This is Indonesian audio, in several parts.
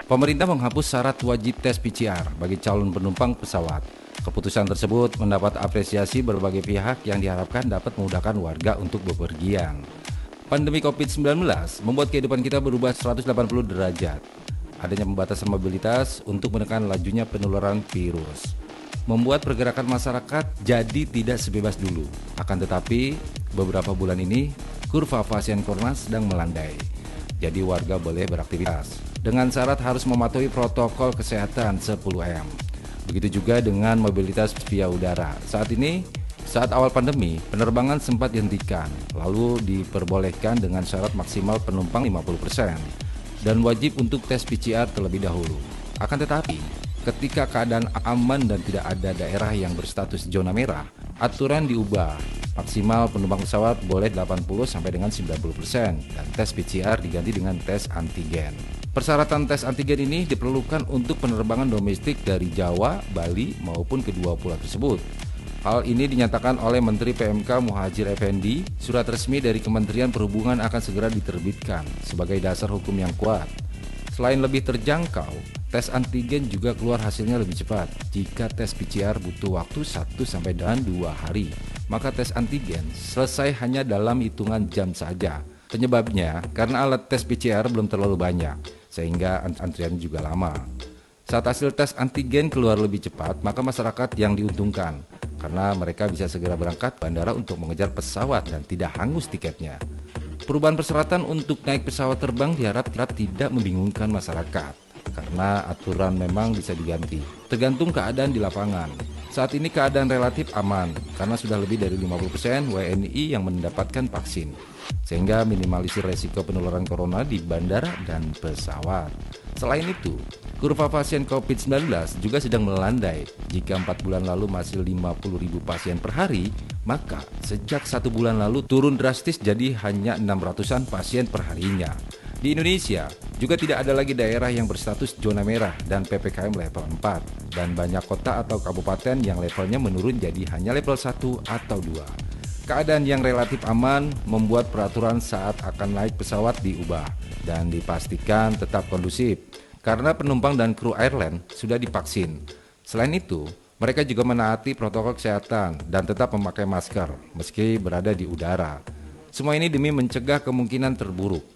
Pemerintah menghapus syarat wajib tes PCR bagi calon penumpang pesawat. Keputusan tersebut mendapat apresiasi berbagai pihak yang diharapkan dapat memudahkan warga untuk bepergian. Pandemi COVID-19 membuat kehidupan kita berubah 180 derajat. Adanya pembatasan mobilitas untuk menekan lajunya penularan virus membuat pergerakan masyarakat jadi tidak sebebas dulu. Akan tetapi, beberapa bulan ini, kurva pasien corona sedang melandai. Jadi warga boleh beraktivitas dengan syarat harus mematuhi protokol kesehatan 10M. Begitu juga dengan mobilitas via udara. Saat awal pandemi, penerbangan sempat dihentikan, lalu diperbolehkan dengan syarat maksimal penumpang 50% dan wajib untuk tes PCR terlebih dahulu. Akan tetapi, ketika keadaan aman dan tidak ada daerah yang berstatus zona merah, aturan diubah. Maksimal penumpang pesawat boleh 80 sampai dengan 90% dan tes PCR diganti dengan tes antigen. Persyaratan tes antigen ini diperlukan untuk penerbangan domestik dari Jawa, Bali maupun kedua pulau tersebut. Hal ini dinyatakan oleh Menteri PMK Muhadjir Effendi. Surat resmi dari Kementerian Perhubungan akan segera diterbitkan sebagai dasar hukum yang kuat. Selain lebih terjangkau, tes antigen juga keluar hasilnya lebih cepat. Jika tes PCR butuh waktu 1 sampai dengan 2 hari, maka tes antigen selesai hanya dalam hitungan jam saja. Penyebabnya karena alat tes PCR belum terlalu banyak, sehingga antrian juga lama. Saat hasil tes antigen keluar lebih cepat, maka masyarakat yang diuntungkan, karena mereka bisa segera berangkat bandara untuk mengejar pesawat dan tidak hangus tiketnya. Perubahan persyaratan untuk naik pesawat terbang diharap tidak membingungkan masyarakat, karena aturan memang bisa diganti, tergantung keadaan di lapangan. Saat ini keadaan relatif aman, karena sudah lebih dari 50% WNI yang mendapatkan vaksin, sehingga minimalisir resiko penularan corona di bandara dan pesawat. Selain itu, kurva pasien COVID-19 juga sedang melandai. Jika 4 bulan lalu masih 50.000 pasien per hari, maka sejak 1 bulan lalu turun drastis jadi hanya 600-an pasien per harinya. Di Indonesia juga tidak ada lagi daerah yang berstatus zona merah dan PPKM level 4, dan banyak kota atau kabupaten yang levelnya menurun jadi hanya level 1 atau 2. Keadaan yang relatif aman membuat peraturan saat akan naik pesawat diubah dan dipastikan tetap kondusif karena penumpang dan kru airline sudah divaksin. Selain itu, mereka juga menaati protokol kesehatan dan tetap memakai masker meski berada di udara. Semua ini demi mencegah kemungkinan terburuk.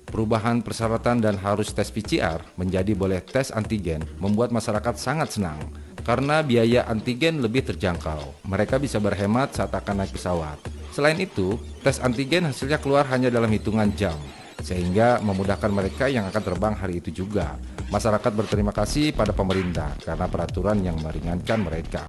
Perubahan persyaratan dan harus tes PCR menjadi boleh tes antigen membuat masyarakat sangat senang karena biaya antigen lebih terjangkau. Mereka bisa berhemat saat akan naik pesawat. Selain itu, tes antigen hasilnya keluar hanya dalam hitungan jam, sehingga memudahkan mereka yang akan terbang hari itu juga. Masyarakat berterima kasih pada pemerintah karena peraturan yang meringankan mereka.